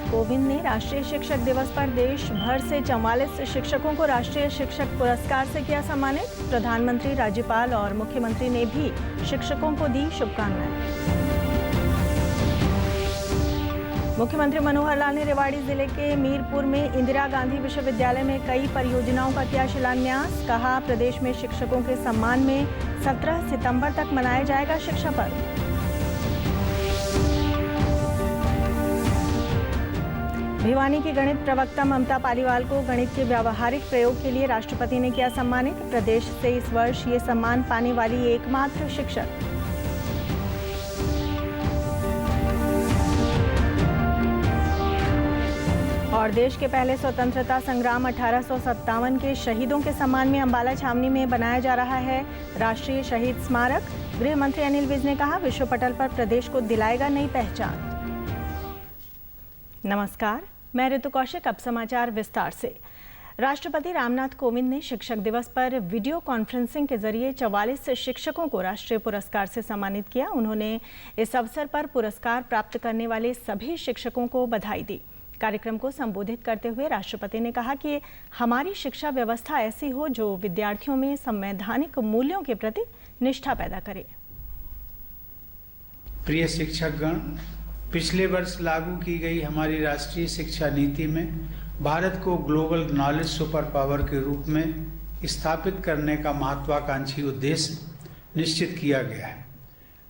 कोविंद ने राष्ट्रीय शिक्षक दिवस पर देश भर से 44 शिक्षकों को राष्ट्रीय शिक्षक पुरस्कार से किया सम्मानित। प्रधानमंत्री, राज्यपाल और मुख्यमंत्री ने भी शिक्षकों को दी शुभकामनाएं। मुख्यमंत्री मनोहर लाल ने रेवाड़ी जिले के मीरपुर में इंदिरा गांधी विश्वविद्यालय में कई परियोजनाओं का किया शिलान्यास। कहा, प्रदेश में शिक्षकों के सम्मान में 17 सितंबर तक मनाया जाएगा शिक्षा पर्व। भिवानी की गणित प्रवक्ता ममता पालीवाल को गणित के व्यावहारिक प्रयोग के लिए राष्ट्रपति ने किया सम्मानित। प्रदेश से इस वर्ष ये सम्मान पाने वाली एकमात्र शिक्षक। और देश के पहले स्वतंत्रता संग्राम 1857 के शहीदों के सम्मान में अंबाला छावनी में बनाया जा रहा है राष्ट्रीय शहीद स्मारक। गृह मंत्री अनिल विज ने कहा, विश्व पटल पर प्रदेश को दिलाएगा नई पहचान। नमस्कार, मैं ऋतु कौशिक। अब समाचार विस्तार से। राष्ट्रपति रामनाथ कोविंद ने शिक्षक दिवस पर वीडियो कॉन्फ्रेंसिंग के जरिए 44 शिक्षकों को राष्ट्रीय पुरस्कार से सम्मानित किया। उन्होंने इस अवसर पर पुरस्कार प्राप्त करने वाले सभी शिक्षकों को बधाई दी। कार्यक्रम को संबोधित करते हुए राष्ट्रपति ने कहा कि हमारी शिक्षा व्यवस्था ऐसी हो जो विद्यार्थियों में संवैधानिक मूल्यों के प्रति निष्ठा पैदा करे। प्रिय शिक्षकगण, पिछले वर्ष लागू की गई हमारी राष्ट्रीय शिक्षा नीति में भारत को ग्लोबल नॉलेज सुपर पावर के रूप में स्थापित करने का महत्वाकांक्षी उद्देश्य निश्चित किया गया है।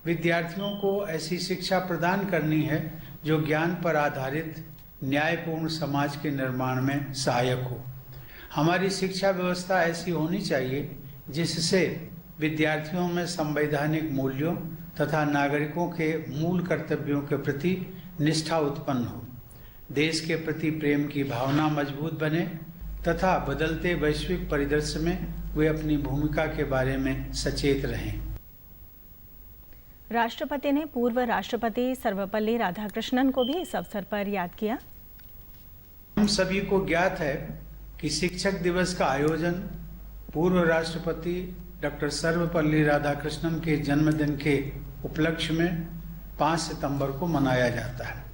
विद्यार्थियों को ऐसी शिक्षा प्रदान करनी है जो ज्ञान पर आधारित न्यायपूर्ण समाज के निर्माण में सहायक हो। हमारी शिक्षा व्यवस्था ऐसी होनी चाहिए जिससे विद्यार्थियों में संवैधानिक मूल्यों तथा नागरिकों के मूल कर्तव्यों के प्रति निष्ठा उत्पन्न हो, देश के प्रति प्रेम की भावना मजबूत बने तथा बदलते वैश्विक परिदृश्य में वे अपनी भूमिका के बारे में सचेत रहें। राष्ट्रपति ने पूर्व राष्ट्रपति सर्वपल्ली राधाकृष्णन को भी इस अवसर पर याद किया। हम सभी को ज्ञात है कि शिक्षक दिवस का आयोजन पूर्व राष्ट्रपति डॉक्टर सर्वपल्ली राधाकृष्णन के जन्मदिन के उपलक्ष्य में 5 सितंबर को मनाया जाता है।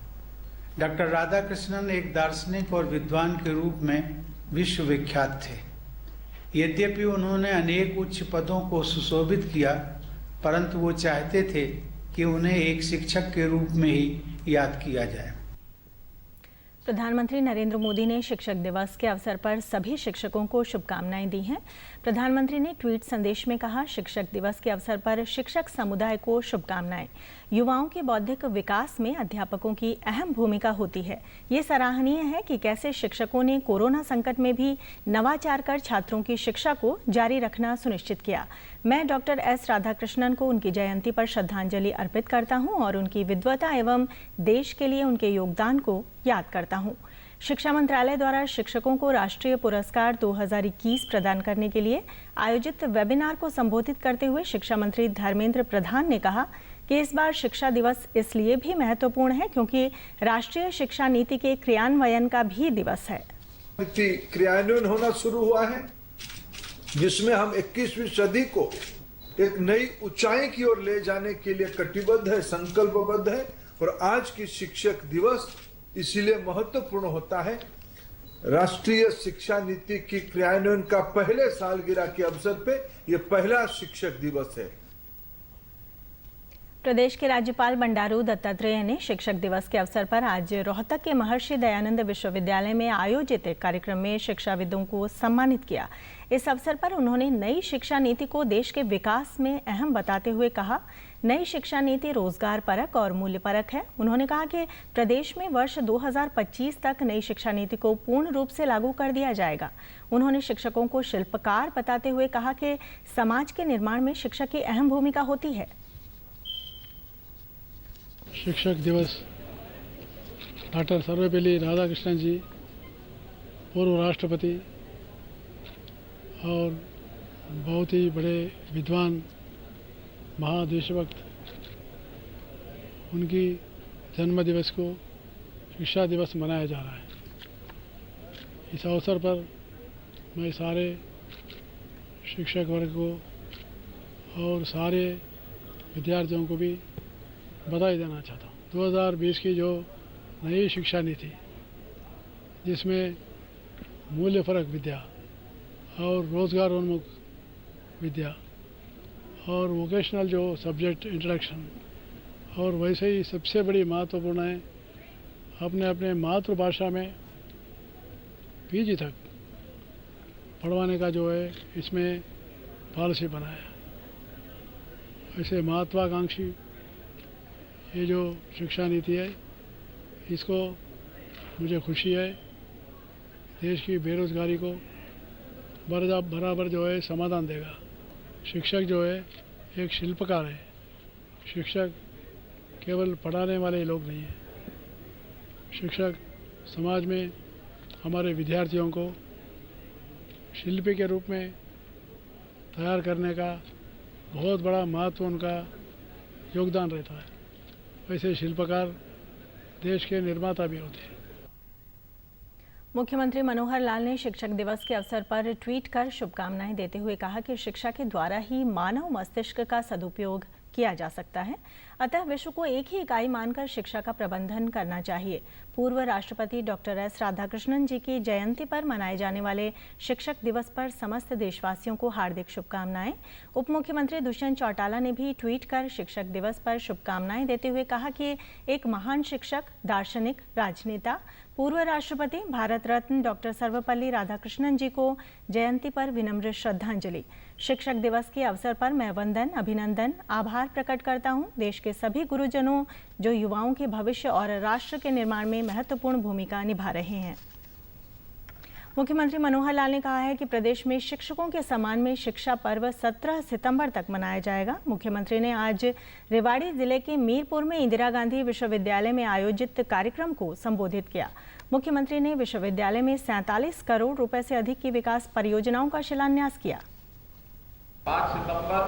डॉक्टर राधाकृष्णन एक दार्शनिक और विद्वान के रूप में विश्व विख्यात थे। यद्यपि उन्होंने अनेक उच्च पदों को सुशोभित किया, परंतु वो चाहते थे कि उन्हें एक शिक्षक के रूप में ही याद किया जाए। प्रधानमंत्री नरेंद्र मोदी ने शिक्षक दिवस के अवसर पर सभी शिक्षकों को शुभकामनाएं दी हैं। प्रधानमंत्री ने ट्वीट संदेश में कहा, शिक्षक दिवस के अवसर पर शिक्षक समुदाय को शुभकामनाएं। युवाओं के बौद्धिक विकास में अध्यापकों की अहम भूमिका होती है। ये सराहनीय है कि कैसे शिक्षकों ने कोरोना संकट में भी नवाचार कर छात्रों की शिक्षा को जारी रखना सुनिश्चित किया। मैं डॉक्टर एस राधाकृष्णन को उनकी जयंती पर श्रद्धांजलि अर्पित करता हूं और उनकी विद्वता एवं देश के लिए उनके योगदान को याद करता हूं। शिक्षा मंत्रालय द्वारा शिक्षकों को राष्ट्रीय पुरस्कार 2021 प्रदान करने के लिए आयोजित वेबिनार को संबोधित करते हुए शिक्षा मंत्री धर्मेंद्र प्रधान ने कहा कि इस बार शिक्षा दिवस इसलिए भी महत्वपूर्ण है क्योंकि राष्ट्रीय शिक्षा नीति के क्रियान्वयन का भी दिवस है। क्रियान्वयन होना शुरू हुआ है जिसमें हम 21वीं सदी को एक नई ऊंचाई की ओर ले जाने के लिए कटिबद्ध है, संकल्पबद्ध है। और आज की शिक्षक दिवस इसीलिए महत्वपूर्ण होता है। राष्ट्रीय शिक्षा नीति की क्रियान्वयन का पहले सालगिरह के अवसर पे ये पहला शिक्षक दिवस है। प्रदेश के राज्यपाल बंडारू दत्तात्रेय ने शिक्षक दिवस के अवसर पर आज रोहतक के महर्षि दयानंद विश्वविद्यालय में आयोजित एक कार्यक्रम में शिक्षाविदों को सम्मानित किया। इस अवसर पर उन्होंने नई शिक्षा नीति को देश के विकास में अहम बताते हुए कहा, नई शिक्षा नीति रोजगार परक और मूल्य परक है। उन्होंने कहा कि प्रदेश में वर्ष 2025 तक नई शिक्षा नीति को पूर्ण रूप से लागू कर दिया जाएगा। उन्होंने शिक्षकों को शिल्पकार बताते हुए कहा कि समाज के निर्माण में शिक्षक की अहम भूमिका होती है। शिक्षक दिवस डॉक्टर सर्वपल्ली राधाकृष्णन जी पूर्व राष्ट्रपति और बहुत ही बड़े विद्वान महादेशभक्त, उनकी जन्म दिवस को शिक्षा दिवस मनाया जा रहा है। इस अवसर पर मैं सारे शिक्षक वर्ग को और सारे विद्यार्थियों को भी बधाई देना चाहता हूँ। 2020 की जो नई शिक्षा नीति जिसमें मूल्यपरक विद्या और रोजगारोन्मुख विद्या और वोकेशनल जो सब्जेक्ट इंट्रोडक्शन, और वैसे ही सबसे बड़ी महत्वपूर्ण है अपने अपने मातृभाषा में पीजी तक पढ़वाने का जो है इसमें पॉलिसी बनाया। ऐसे महत्वाकांक्षी ये जो शिक्षा नीति है, इसको मुझे खुशी है देश की बेरोजगारी को बराबर जो है समाधान देगा। शिक्षक जो है एक शिल्पकार है। शिक्षक केवल पढ़ाने वाले लोग नहीं हैं। शिक्षक समाज में हमारे विद्यार्थियों को शिल्पी के रूप में तैयार करने का बहुत बड़ा महत्व उनका योगदान रहता है। वैसे शिल्पकार देश के निर्माता भी होते हैं। मुख्यमंत्री मनोहर लाल ने शिक्षक दिवस के अवसर पर ट्वीट कर शुभकामनाएं देते हुए कहा कि शिक्षा के द्वारा ही मानव मस्तिष्क का सदुपयोग किया जा सकता है, अतः विश्व को एक ही इकाई मानकर शिक्षा का प्रबंधन करना चाहिए। पूर्व राष्ट्रपति डॉक्टर एस राधाकृष्णन जी की जयंती पर मनाए जाने वाले शिक्षक दिवस पर समस्त देशवासियों को हार्दिक शुभकामनाएं। उप मुख्यमंत्री दुष्यंत चौटाला ने भी ट्वीट कर शिक्षक दिवस पर शुभकामनाएं देते हुए कहा कि एक महान शिक्षक, दार्शनिक, राजनेता, पूर्व राष्ट्रपति भारत रत्न डॉक्टर सर्वपल्ली राधाकृष्णन जी को जयंती पर विनम्र श्रद्धांजलि। शिक्षक दिवस के अवसर पर मैं वंदन, अभिनंदन, आभार प्रकट करता हूं देश के सभी गुरुजनों जो युवाओं के भविष्य और राष्ट्र के निर्माण में महत्वपूर्ण भूमिका निभा रहे हैं। मुख्यमंत्री मनोहर लाल ने कहा है कि प्रदेश में शिक्षकों के सम्मान में शिक्षा पर्व 17 सितंबर तक मनाया जाएगा। मुख्यमंत्री ने आज रेवाड़ी जिले के मीरपुर में इंदिरा गांधी विश्वविद्यालय में आयोजित कार्यक्रम को संबोधित किया। मुख्यमंत्री ने विश्वविद्यालय में 47 करोड़ रुपए से अधिक की विकास परियोजनाओं का शिलान्यास किया। 5 सितंबर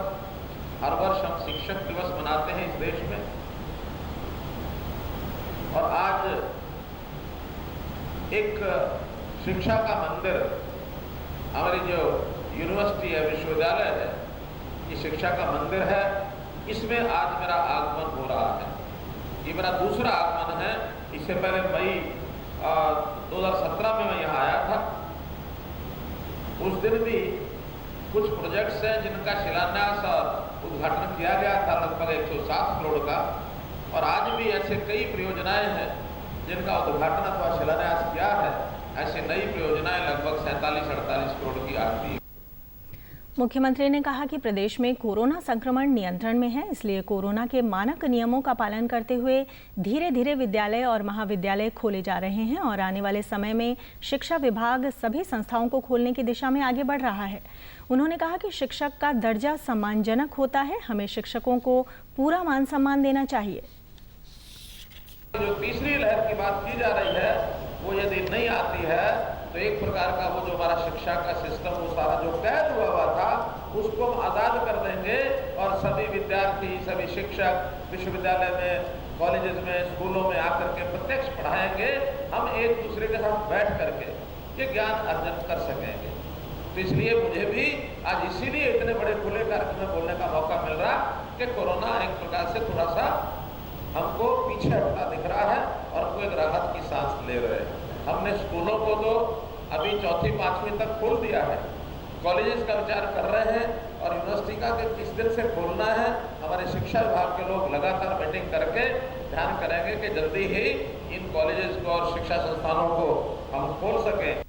हर वर्ष हम शिक्षक दिवस मनाते हैं इस देश में, और आज एक शिक्षा का मंदिर, हमारी जो यूनिवर्सिटी है, विश्वविद्यालय है, ये शिक्षा का मंदिर है। इसमें आज मेरा आगमन हो रहा है। ये मेरा दूसरा आगमन है। इससे पहले मई 2017 में मैं यहाँ आया था। उस दिन भी कुछ प्रोजेक्ट्स हैं जिनका शिलान्यास और उद्घाटन किया गया था, लगभग 107 करोड़ का, और आज भी ऐसे कई परियोजनाएं हैं जिनका उद्घाटन अथवा शिलान्यास किया है। ऐसे नई परियोजनाएं लगभग 47-48 करोड़ की आती है। मुख्यमंत्री ने कहा कि प्रदेश में कोरोना संक्रमण नियंत्रण में है, इसलिए कोरोना के मानक नियमों का पालन करते हुए धीरे धीरे विद्यालय और महाविद्यालय खोले जा रहे हैं और आने वाले समय में शिक्षा विभाग सभी संस्थाओं को खोलने की दिशा में आगे बढ़ रहा है। उन्होंने कहा कि शिक्षक का दर्जा सम्मानजनक होता है, हमें शिक्षकों को पूरा मान सम्मान देना चाहिए। जो तीसरी लहर की बात की जा रही है, वो यदि नहीं आती है तो एक प्रकार का वो जो हमारा शिक्षा का सिस्टम, वो सारा जो कैद हुआ था, उसको हम आज़ाद कर देंगे और सभी विद्यार्थी, सभी शिक्षक विश्वविद्यालय में, कॉलेजेस में, स्कूलों में आकर के प्रत्यक्ष पढ़ाएंगे। हम एक दूसरे के साथ बैठ करके ये ज्ञान अर्जन कर सकेंगे। तो इसलिए मुझे भी आज इसीलिए इतने बड़े खुले कार्यक्रम में बोलने का मौका मिल रहा कि कोरोना एक प्रकार से थोड़ा सा हमको पीछे हटता दिख रहा है और हमको एक राहत की सांस ले रहे हैं। हमने स्कूलों को तो अभी 4वीं 5वीं तक खोल दिया है, कॉलेजेस का विचार कर रहे हैं और यूनिवर्सिटी का किस दिन से खोलना है। हमारे शिक्षा विभाग के लोग लगातार मीटिंग करके ध्यान करेंगे कि जल्दी ही इन कॉलेजेस को और शिक्षा संस्थानों को हम खोल सकें।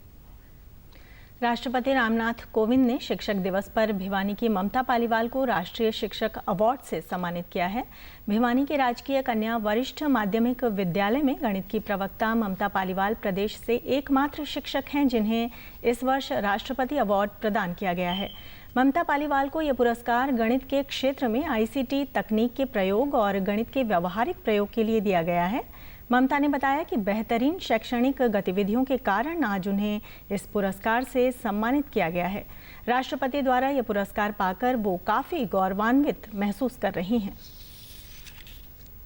राष्ट्रपति रामनाथ कोविंद ने शिक्षक दिवस पर भिवानी की ममता पालीवाल को राष्ट्रीय शिक्षक अवार्ड से सम्मानित किया है। भिवानी के राजकीय कन्या वरिष्ठ माध्यमिक विद्यालय में गणित की प्रवक्ता ममता पालीवाल प्रदेश से एकमात्र शिक्षक हैं जिन्हें इस वर्ष राष्ट्रपति अवार्ड प्रदान किया गया है। ममता पालीवाल को यह पुरस्कार गणित के क्षेत्र में आईसीटी तकनीक के प्रयोग और गणित के व्यावहारिक प्रयोग के लिए दिया गया है। ममता ने बताया कि बेहतरीन शैक्षणिक गतिविधियों के कारण आज उन्हें इस पुरस्कार से सम्मानित किया गया है। राष्ट्रपति द्वारा यह पुरस्कार पाकर वो काफी गौरवान्वित महसूस कर रही हैं।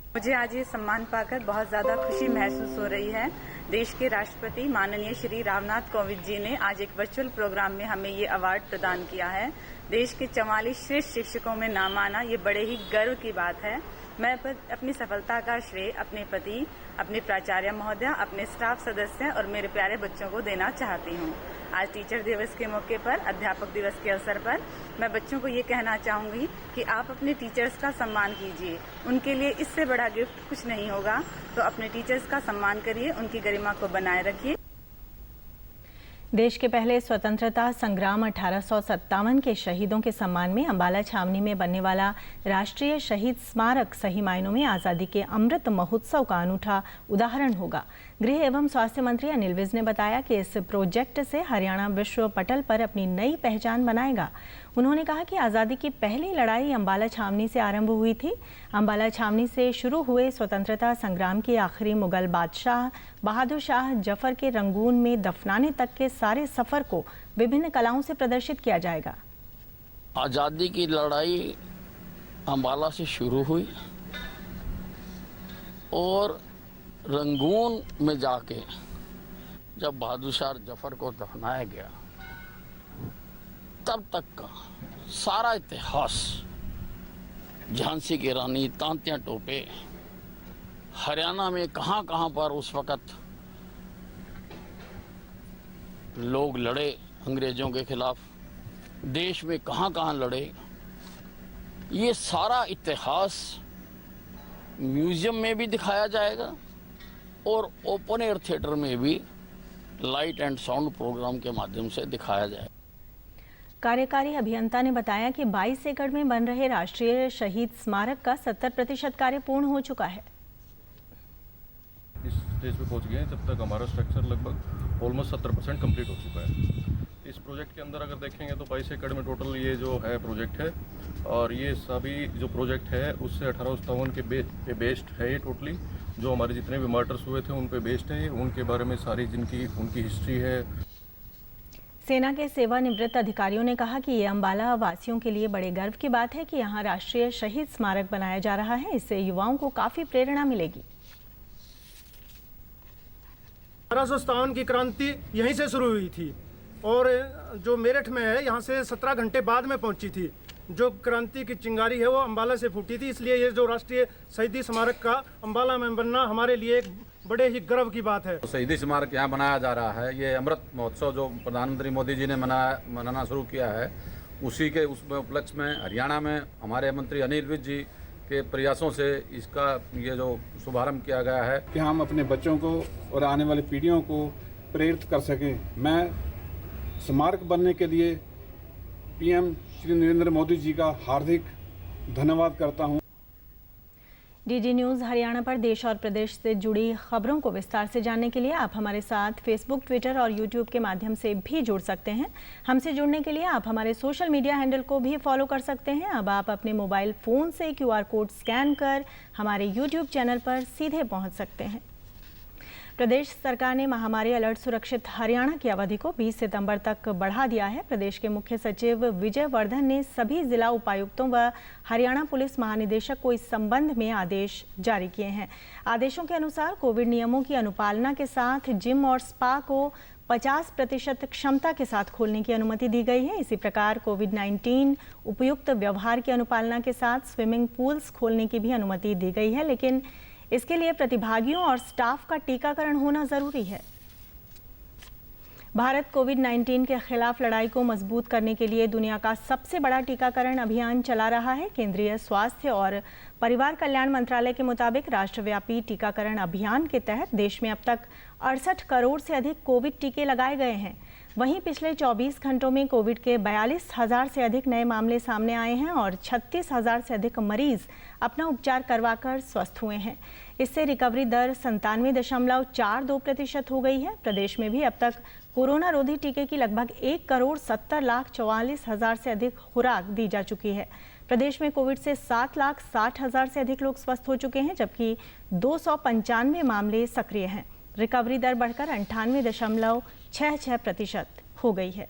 मुझे आज ये सम्मान पाकर बहुत ज्यादा खुशी महसूस हो रही है। देश के राष्ट्रपति माननीय श्री रामनाथ कोविंद जी ने आज एक वर्चुअल प्रोग्राम में हमें ये अवार्ड प्रदान किया है। देश के 44 श्रेष्ठ शिक्षकों में नाम आना ये बड़े ही गर्व की बात है। मैं अपनी सफलता का श्रेय अपने पति, अपने प्राचार्य महोदय, अपने स्टाफ सदस्य और मेरे प्यारे बच्चों को देना चाहती हूँ। आज टीचर दिवस के मौके पर, अध्यापक दिवस के अवसर पर मैं बच्चों को ये कहना चाहूँगी कि आप अपने टीचर्स का सम्मान कीजिए। उनके लिए इससे बड़ा गिफ्ट कुछ नहीं होगा, तो अपने टीचर्स का सम्मान करिए, उनकी गरिमा को बनाए रखिए। देश के पहले स्वतंत्रता संग्राम 1857 के शहीदों के सम्मान में अंबाला छावनी में बनने वाला राष्ट्रीय शहीद स्मारक सही मायनों में आज़ादी के अमृत महोत्सव का अनूठा उदाहरण होगा। गृह एवं स्वास्थ्य मंत्री अनिल विज ने बताया कि इस प्रोजेक्ट से हरियाणा विश्व पटल पर अपनी नई पहचान बनाएगा। उन्होंने कहा कि आज़ादी की पहली लड़ाई अंबाला छावनी से आरंभ हुई थी। अंबाला छावनी से शुरू हुए स्वतंत्रता संग्राम के आखिरी मुगल बादशाह बहादुर शाह जफर के रंगून में दफनाने तक के सारे सफर को विभिन्न कलाओं से प्रदर्शित किया जाएगा। आज़ादी की लड़ाई अंबाला से शुरू हुई और रंगून में जाके जब बहादुर शाह जफर को दफनाया गया, तब तक का सारा इतिहास, झांसी की रानी, तांत्या टोपे, हरियाणा में कहां कहां पर उस वक़्त लोग लड़े अंग्रेजों के खिलाफ, देश में कहां कहां लड़े, ये सारा इतिहास म्यूजियम में भी दिखाया जाएगा और ओपन एयर थिएटर में भी लाइट एंड साउंड प्रोग्राम के माध्यम से दिखाया जाएगा। कार्यकारी अभियंता ने बताया कि 22 एकड़ में बन रहे राष्ट्रीय शहीद स्मारक का 70% कार्य पूर्ण हो चुका है। इस स्टेज पे पहुंच गए हैं, जब तक हमारा स्ट्रक्चर लगभग ऑलमोस्ट 70% कंप्लीट हो चुका है। इस प्रोजेक्ट के अंदर अगर देखेंगे तो 22 एकड़ में टोटल ये जो है प्रोजेक्ट है, और ये सभी जो प्रोजेक्ट है उससे 1857 के बेस्ड है। ये टोटली जो हमारे जितने भी मर्डर्स हुए थे उन पे बेस्ड है, उनके बारे में सारी जिनकी उनकी हिस्ट्री है। सेना के सेवानिवृत्त अधिकारियों ने कहा कि ये अंबाला वासियों के लिए बड़े गर्व की बात है कि यहाँ राष्ट्रीय शहीद स्मारक बनाया जा रहा है। इससे युवाओं को काफी प्रेरणा मिलेगी। 1857 की क्रांति यहीं से शुरू हुई थी और जो मेरठ में है यहाँ से 17 घंटे बाद में पहुंची थी। जो क्रांति की चिंगारी है वो अंबाला से फूटी थी, इसलिए ये जो राष्ट्रीय शहीदी स्मारक का अंबाला में बनना हमारे लिए एक बड़े ही गर्व की बात है। शहीदी स्मारक यहाँ बनाया जा रहा है। ये अमृत महोत्सव जो प्रधानमंत्री मोदी जी ने मनाना शुरू किया है, उसी के उसमें उपलक्ष्य में हरियाणा में हमारे मंत्री अनिल विज जी के प्रयासों से इसका ये जो शुभारंभ किया गया है कि हम अपने बच्चों को और आने वाली पीढ़ियों को प्रेरित कर सकें। मैं स्मारक बनने के लिए पीएम श्री नरेंद्र मोदी जी का हार्दिक धन्यवाद करता हूं। डीडी न्यूज़ हरियाणा पर देश और प्रदेश से जुड़ी खबरों को विस्तार से जानने के लिए आप हमारे साथ फेसबुक, ट्विटर और यूट्यूब के माध्यम से भी जुड़ सकते हैं। हमसे जुड़ने के लिए आप हमारे सोशल मीडिया हैंडल को भी फॉलो कर सकते हैं। अब आप अपने मोबाइल फ़ोन से QR कोड स्कैन कर हमारे यूट्यूब चैनल पर सीधे पहुंच सकते हैं। प्रदेश सरकार ने महामारी अलर्ट सुरक्षित हरियाणा की अवधि को 20 सितंबर तक बढ़ा दिया है। प्रदेश के मुख्य सचिव विजय वर्धन ने सभी जिला उपायुक्तों व हरियाणा पुलिस महानिदेशक को इस संबंध में आदेश जारी किए हैं। आदेशों के अनुसार कोविड नियमों की अनुपालना के साथ जिम और स्पा को 50% क्षमता के साथ खोलने की अनुमति दी गई है। इसी प्रकार कोविड-19 उपयुक्त व्यवहार की अनुपालना के साथ स्विमिंग पूल्स खोलने की भी अनुमति दी गई है, लेकिन इसके लिए प्रतिभागियों और स्टाफ का टीकाकरण होना जरूरी है। भारत कोविड-19 के खिलाफ लड़ाई को मजबूत करने के लिए दुनिया का सबसे बड़ा टीकाकरण अभियान चला रहा है। केंद्रीय स्वास्थ्य और परिवार कल्याण मंत्रालय के मुताबिक राष्ट्रव्यापी टीकाकरण अभियान के तहत देश में अब तक 68 करोड़ से अधिक कोविड टीके लगाए गए हैं। वहीं पिछले 24 घंटों में कोविड के 42,000 से अधिक नए मामले सामने आए हैं और 36,000 से अधिक मरीज अपना उपचार करवाकर स्वस्थ हुए हैं। इससे रिकवरी दर 97.42% हो गई है। प्रदेश में भी अब तक कोरोना रोधी टीके की लगभग 1,70,44,000 से अधिक खुराक दी जा चुकी है। प्रदेश में कोविड से 7,60,000 से अधिक लोग स्वस्थ हो चुके हैं, जबकि 295 मामले सक्रिय हैं। रिकवरी दर बढ़कर 98.66% हो गई है।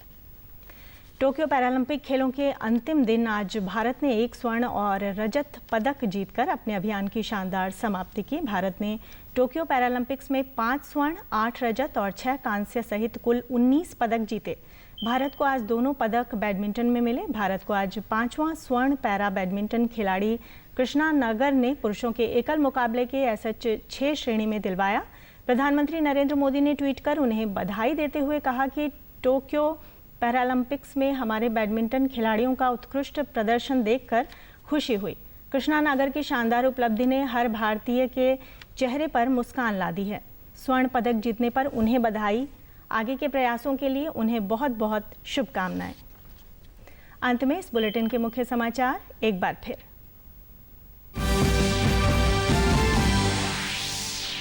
टोक्यो पैरालंपिक खेलों के अंतिम दिन आज भारत ने 1 स्वर्ण और रजत पदक जीतकर अपने अभियान की शानदार समाप्ति की। भारत ने टोक्यो पैरालंपिक्स में 5 स्वर्ण, 8 रजत और 6 कांस्य सहित कुल 19 पदक जीते। भारत को आज दोनों पदक बैडमिंटन में मिले। भारत को आज 5वां स्वर्ण पैरा बैडमिंटन खिलाड़ी कृष्णा नगर ने पुरुषों के एकल मुकाबले के एसएच 6 श्रेणी में दिलवाया। प्रधानमंत्री नरेंद्र मोदी ने ट्वीट कर उन्हें बधाई देते हुए कहा कि टोक्यो पैरालंपिक्स में हमारे बैडमिंटन खिलाड़ियों का उत्कृष्ट प्रदर्शन देखकर खुशी हुई। कृष्णा नगर की शानदार उपलब्धि ने हर भारतीय के चेहरे पर मुस्कान ला दी है। स्वर्ण पदक जीतने पर उन्हें बधाई। आगे के प्रयासों के लिए उन्हें बहुत बहुत शुभकामनाएं। अंत में इस बुलेटिन के मुख्य समाचार एक बार फिर।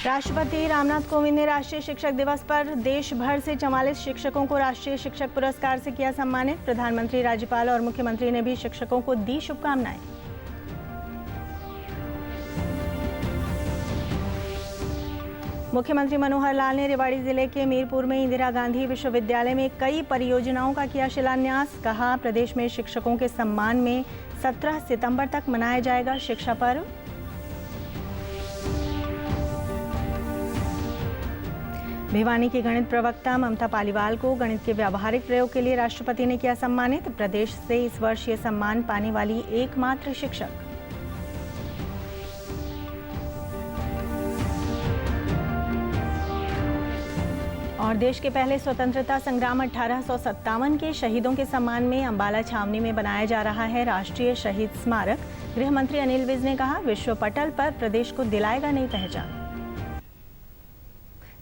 राष्ट्रपति रामनाथ कोविंद ने राष्ट्रीय शिक्षक दिवस पर देश भर से 44 शिक्षकों को राष्ट्रीय शिक्षक पुरस्कार से किया सम्मानित। प्रधानमंत्री, राज्यपाल और मुख्यमंत्री ने भी शिक्षकों को दी शुभकामनाएं। मुख्यमंत्री मनोहर लाल ने रेवाड़ी जिले के मीरपुर में इंदिरा गांधी विश्वविद्यालय में कई परियोजनाओं का किया शिलान्यास। कहा, प्रदेश में शिक्षकों के सम्मान में 17 सितंबर तक मनाया जाएगा शिक्षा पर्व। भिवानी की गणित प्रवक्ता ममता पालीवाल को गणित के व्यावहारिक प्रयोग के लिए राष्ट्रपति ने किया सम्मानित। प्रदेश से इस वर्ष ये सम्मान पाने वाली एकमात्र शिक्षक। और देश के पहले स्वतंत्रता संग्राम 1857 के शहीदों के सम्मान में अंबाला छावनी में बनाया जा रहा है राष्ट्रीय शहीद स्मारक। गृह मंत्री अनिल विज ने कहा, विश्व पटल पर प्रदेश को दिलाएगा नई पहचान।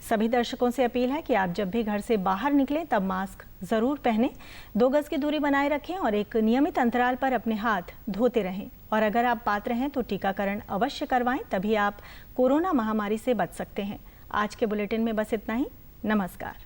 सभी दर्शकों से अपील है कि आप जब भी घर से बाहर निकलें तब मास्क जरूर पहनें, 2 गज की दूरी बनाए रखें और एक नियमित अंतराल पर अपने हाथ धोते रहें। और अगर आप पात्र हैं तो टीकाकरण अवश्य करवाएं, तभी आप कोरोना महामारी से बच सकते हैं। आज के बुलेटिन में बस इतना ही। नमस्कार।